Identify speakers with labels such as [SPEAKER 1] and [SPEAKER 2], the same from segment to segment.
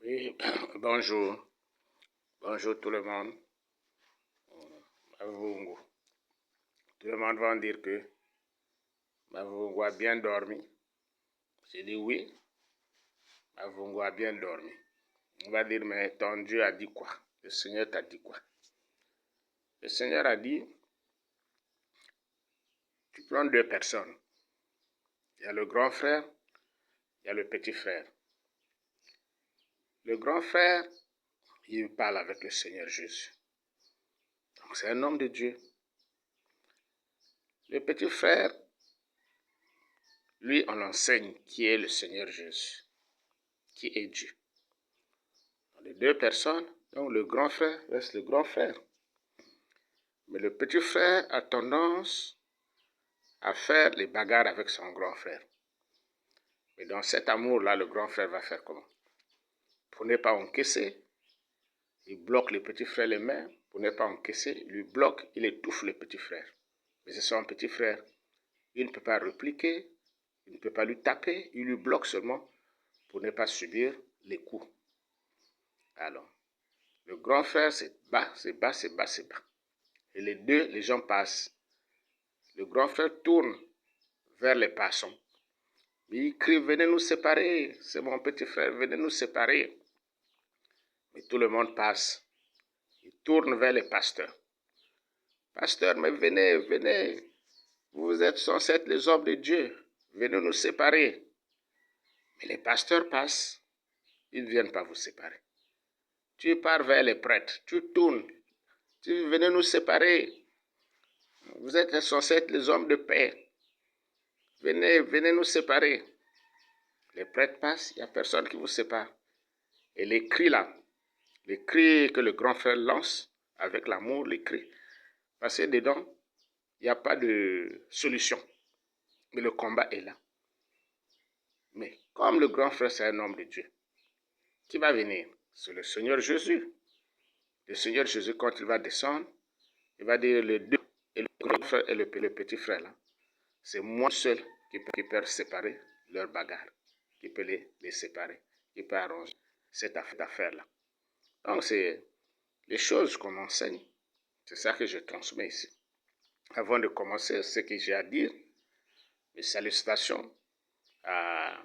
[SPEAKER 1] Oui, bonjour. Bonjour tout le monde. Mavungu. Tout le monde va dire que Mavungu a bien dormi. J'ai dit oui. Mavungu a bien dormi. On va dire, mais ton Dieu a dit quoi? Le Seigneur t'a dit quoi? Le Seigneur a dit, tu prends deux personnes. Il y a le grand frère, il y a le petit frère. Le grand frère, il parle avec le Seigneur Jésus. Donc c'est un homme de Dieu. Le petit frère, lui, on enseigne qui est le Seigneur Jésus, qui est Dieu. Les deux personnes, donc le grand frère reste le grand frère. Mais le petit frère a tendance à faire les bagarres avec son grand frère. Mais dans cet amour-là, le grand frère va faire comment? Pour ne pas encaisser, il bloque le petit frère les mains. Pour ne pas encaisser, il lui bloque, il étouffe le petit frère. Mais c'est son petit frère. Il ne peut pas répliquer, il ne peut pas lui taper, il lui bloque seulement pour ne pas subir les coups. Alors, le grand frère, c'est bas, c'est bas, c'est bas, c'est bas. Et les deux, les gens passent. Le grand frère tourne vers les passants. Il crie, venez nous séparer. C'est mon petit frère, venez nous séparer. Mais tout le monde passe. Il tourne vers les pasteurs. Pasteur, mais venez, venez. Vous êtes censés être les hommes de Dieu. Venez nous séparer. Mais les pasteurs passent. Ils ne viennent pas vous séparer. Tu pars vers les prêtres. Tu tournes. Tu venez nous séparer. Vous êtes censés être les hommes de paix. Venez, venez nous séparer. Les prêtres passent, il n'y a personne qui vous sépare. Et les cris là, les cris que le grand frère lance, avec l'amour, les cris, parce que dedans, il n'y a pas de solution. Mais le combat est là. Mais comme le grand frère, c'est un homme de Dieu, qui va venir? C'est le Seigneur Jésus. Le Seigneur Jésus, quand il va descendre, il va dire les deux, et le grand frère et le petit frère là, c'est moi seul qui peut séparer leur bagarre, qui peut les séparer, qui peut arranger cette affaire-là. Donc, c'est les choses qu'on enseigne, c'est ça que je transmets ici. Avant de commencer, ce que j'ai à dire, mes salutations à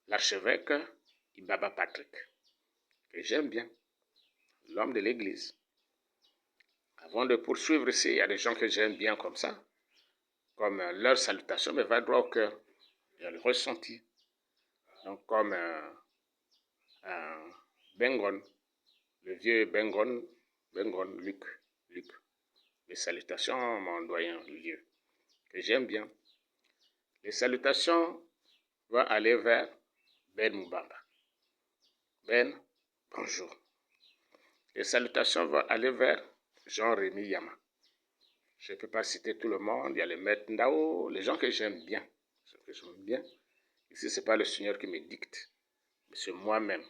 [SPEAKER 1] l'archevêque Ibaba Patrick, que j'aime bien, l'homme de l'église. Avant de poursuivre ici, il y a des gens que j'aime bien comme ça, comme leur salutation me va droit au cœur, il y a le ressenti. Donc, comme Bengon, le vieux Bengon, Luc. Les salutations, mon doyen, le vieux, que j'aime bien. Les salutations vont aller vers Ben Moubamba. Ben, bonjour. Les salutations vont aller vers Jean-Rémy Yama. Je ne peux pas citer tout le monde, il y a les maîtres Ndao, les gens que j'aime bien. Ici, ce n'est pas le Seigneur qui me dicte, mais c'est moi-même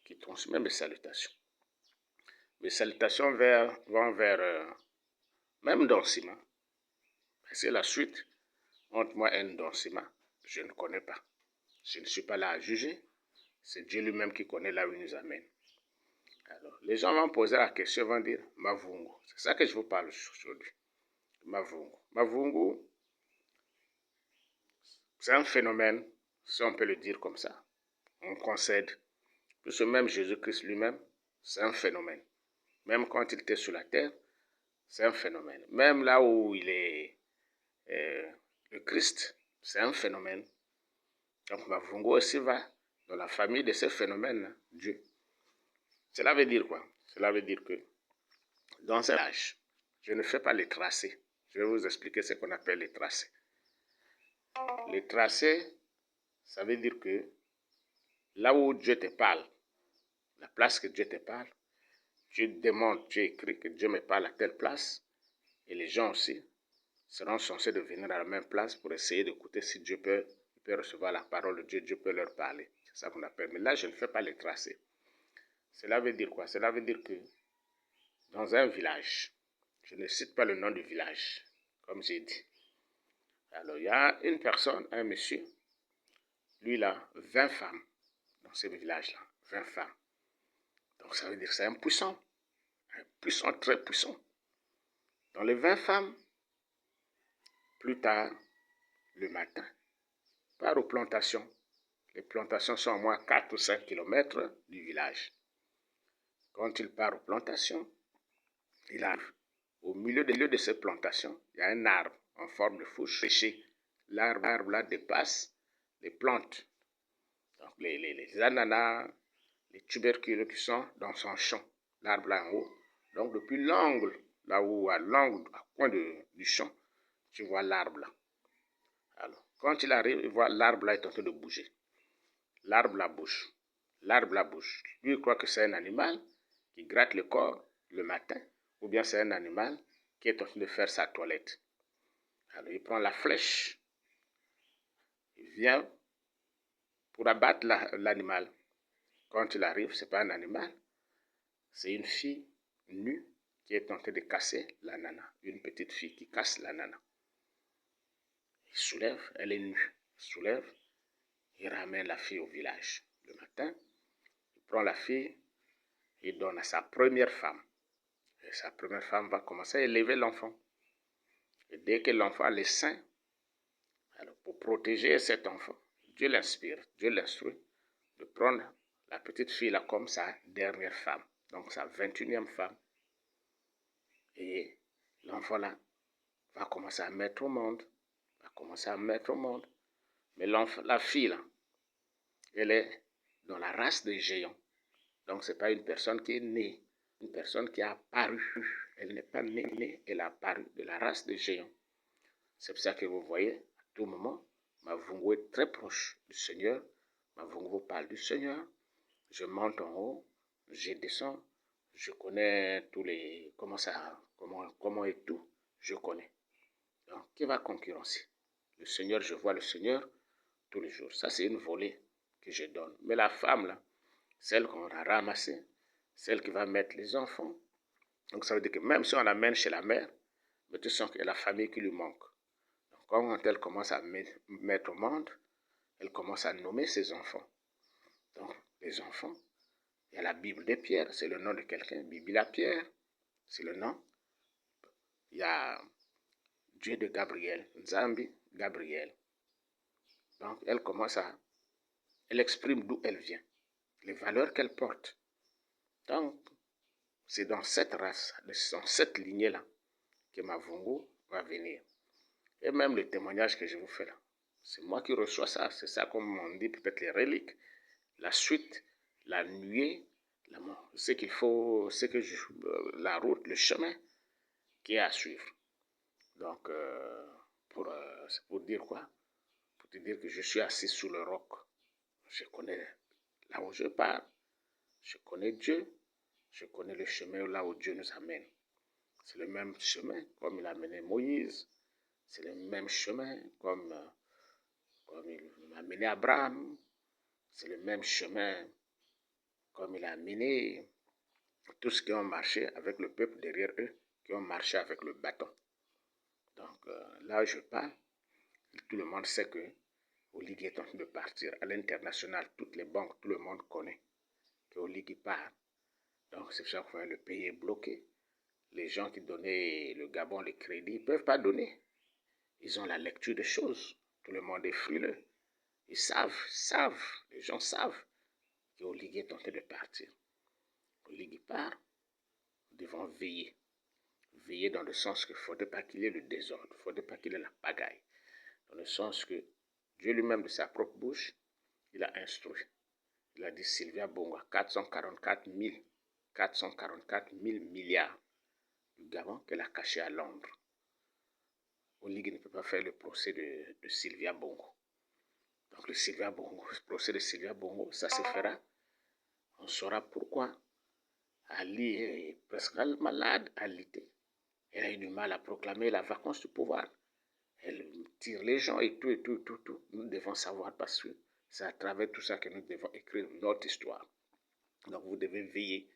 [SPEAKER 1] qui transmet mes salutations. Mes salutations vont vers même Donsima. C'est la suite entre moi et Donsima. Je ne connais pas. Je ne suis pas là à juger. C'est Dieu lui-même qui connaît là où il nous amène. Alors, les gens vont poser la question, vont dire Mavungu. C'est ça que je vous parle aujourd'hui. Mavungu. Mavungu, c'est un phénomène, si on peut le dire comme ça. On concède. Puisque même Jésus-Christ lui-même, c'est un phénomène. Même quand il était sur la terre, c'est un phénomène. Même là où il est le Christ, c'est un phénomène. Donc Mavungu aussi va dans la famille de ce phénomène, Dieu. Cela veut dire quoi? Cela veut dire que dans un âge, je ne fais pas les tracés. Je vais vous expliquer ce qu'on appelle les tracés. Les tracés, ça veut dire que là où Dieu te parle, la place que Dieu te parle, tu demandes, tu écris que Dieu me parle à telle place, et les gens aussi seront censés de venir à la même place pour essayer d'écouter si Dieu peut recevoir la parole de Dieu, Dieu peut leur parler. C'est ça qu'on appelle. Mais là, je ne fais pas les tracés. Cela veut dire quoi? Cela veut dire que dans un village, je ne cite pas le nom du village, comme j'ai dit. Alors, il y a une personne, un monsieur, lui, il a 20 femmes. dans ce village-là, 20 femmes. Donc ça veut dire que c'est un puissant, très puissant. Dans les 20 femmes, plus tard, le matin, part aux plantations. Les plantations sont à moins 4 ou 5 kilomètres du village. Quand il part aux plantations, il arrive. Au milieu de ces plantations, il y a un arbre en forme de fourche séchée. L'arbre là dépasse les plantes. Donc les ananas, les tubercules qui sont dans son champ. L'arbre là en haut. Donc depuis l'angle, là où à l'angle, à coin du champ, tu vois l'arbre là. Alors, quand il arrive, il voit l'arbre là est en train de bouger. L'arbre là bouge. L'arbre là bouge. Lui, il croit que c'est un animal qui gratte le corps le matin, ou bien c'est un animal qui est en train de faire sa toilette. Alors, il prend la flèche. Il vient pour abattre l'animal. Quand il arrive, ce n'est pas un animal. C'est une fille nue qui est en train de casser l'ananas. Une petite fille qui casse l'ananas. Il soulève, elle est nue. Il soulève, il ramène la fille au village. Le matin, il prend la fille, il donne à sa première femme. Et sa première femme va commencer à élever l'enfant. Et dès que l'enfant a les seins, alors pour protéger cet enfant, Dieu l'inspire, Dieu l'instruit de prendre la petite fille là comme sa dernière femme. Donc sa 21e femme. Et l'enfant là va commencer à mettre au monde. Mais la fille là, elle est dans la race des géants. Donc ce n'est pas une personne qui est née, une personne qui a apparu. Elle n'est pas née, elle a apparu de la race des géants. C'est pour ça que vous voyez, à tout moment, Mavungu est très proche du Seigneur. Mavungu parle du Seigneur. Je monte en haut, je descends, je connais tous les... Comment et tout, je connais. Donc, qui va concurrencer? Le Seigneur, je vois le Seigneur tous les jours. Ça, c'est une volée que je donne. Mais la femme, là, celle qu'on a ramassée, celle qui va mettre les enfants. Donc, ça veut dire que même si on l'amène chez la mère, mais tu sens qu'il y a la famille qui lui manque. Donc, quand elle commence à mettre au monde, elle commence à nommer ses enfants. Donc, les enfants, il y a la Bible de Pierre, c'est le nom de quelqu'un. Bible à Pierre, c'est le nom. Il y a Dieu de Gabriel, Nzambi, Gabriel. Donc, elle exprime d'où elle vient, les valeurs qu'elle porte. Donc, c'est dans cette race, dans cette lignée-là, que Mavungu va venir. Et même le témoignage que je vous fais là, c'est moi qui reçois ça. C'est ça comme on dit peut-être les reliques. La suite, la nuée, ce qu'il faut, la route, le chemin qui est à suivre. Donc, c'est pour dire quoi? Pour te dire que je suis assis sous le roc. Je connais là où je pars. Je connais Dieu. Je connais le chemin là où Dieu nous amène. C'est le même chemin comme il a mené Moïse. C'est le même chemin comme il a mené Abraham. C'est le même chemin comme il a mené tous ceux qui ont marché avec le peuple derrière eux, qui ont marché avec le bâton. Donc là où je parle, tout le monde sait que Oligui est en train de partir. À l'international, toutes les banques, tout le monde connaît que Oligui part. Donc c'est pour ça que le pays est bloqué. Les gens qui donnaient le Gabon, les crédits, ne peuvent pas donner. Ils ont la lecture des choses. Tout le monde est frileux. Ils savent, les gens savent que Oligui est en train de partir. Oligui part, nous devons veiller. Veiller dans le sens qu'il ne faudrait pas qu'il y ait le désordre, il ne faudrait pas qu'il y ait la pagaille. Dans le sens que Dieu lui-même, de sa propre bouche, il a instruit. Il a dit Sylvia Bongo, 444 000 milliards du Gabon qu'elle a caché à Londres. Oligui ne peut pas faire le procès de Sylvia Bongo. Donc le procès de Sylvia Bongo, ça se fera. On saura pourquoi Ali est presque malade, alité. Elle a eu du mal à proclamer la vacance du pouvoir. Elle tire les gens et tout. Nous devons savoir parce que c'est à travers tout ça que nous devons écrire notre histoire. Donc vous devez veiller.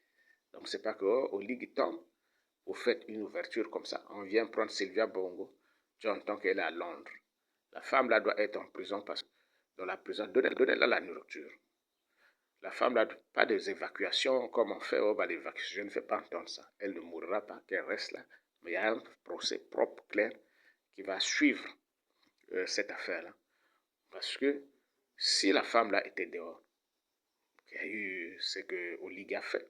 [SPEAKER 1] Donc c'est pas que Oligui tombe, vous faites une ouverture comme ça. On vient prendre Sylvia Bongo, tu entends qu'elle est à Londres. La femme là doit être en prison parce que dans la prison, donnez-la la nourriture. La femme n'a pas des évacuations comme on fait, oh, bah, l'évacuation, je ne fais pas entendre ça. Elle ne mourra pas, qu'elle reste là. Mais il y a un procès propre, clair, qui va suivre cette affaire-là. Parce que si la femme-là était dehors, il y a eu ce que Oliga a fait,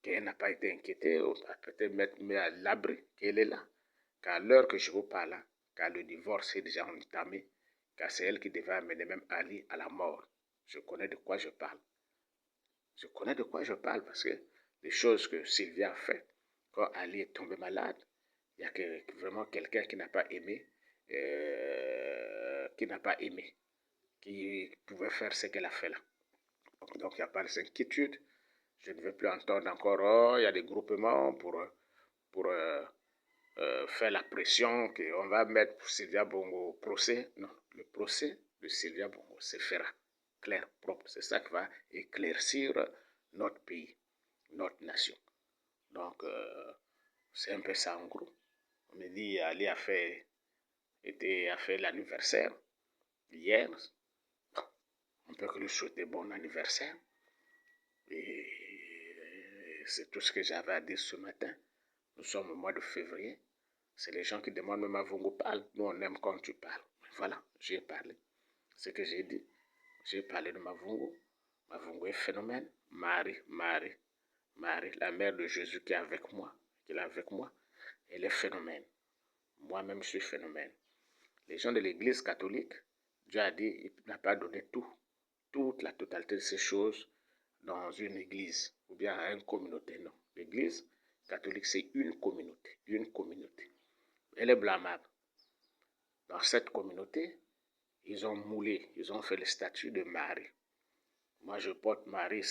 [SPEAKER 1] qu'elle n'a pas été inquiétée, peut-être mis à l'abri qu'elle est là, qu'à l'heure que je vous parle là, car le divorce est déjà entamé, car c'est elle qui devait amener même Ali à la mort. Je connais de quoi je parle. Je connais de quoi je parle parce que les choses que Sylvia a fait, quand Ali est tombé malade, il y a vraiment quelqu'un qui n'a pas aimé, qui pouvait faire ce qu'elle a fait là. Donc il n'y a pas d'inquiétude. Je ne veux plus entendre encore, oh, il y a des groupements pour faire la pression qu'on va mettre Sylvia Bongo au procès. Non, le procès de Sylvia Bongo se fera clair, propre. C'est ça qui va éclaircir notre pays, notre nation. Donc, c'est un peu ça en gros. On me dit, Ali a fait l'anniversaire hier. On peut que lui souhaiter bon anniversaire. Et c'est tout ce que j'avais à dire ce matin. Nous sommes au mois de février. C'est les gens qui demandent, mais Mavungo parle. Nous, on aime quand tu parles. Voilà, j'ai parlé. Ce que j'ai dit, j'ai parlé de Mavungo. Mavungo est phénomène. Marie, la mère de Jésus qui est avec moi, elle est phénomène. Moi-même, je suis phénomène. Les gens de l'Église catholique, Dieu a dit, il n'a pas donné toute la totalité de ces choses dans une église ou bien à une communauté. Non. L'église catholique, c'est une communauté. Elle est blâmable. Dans cette communauté, ils ont fait le statut de Marie. Moi, je porte Marie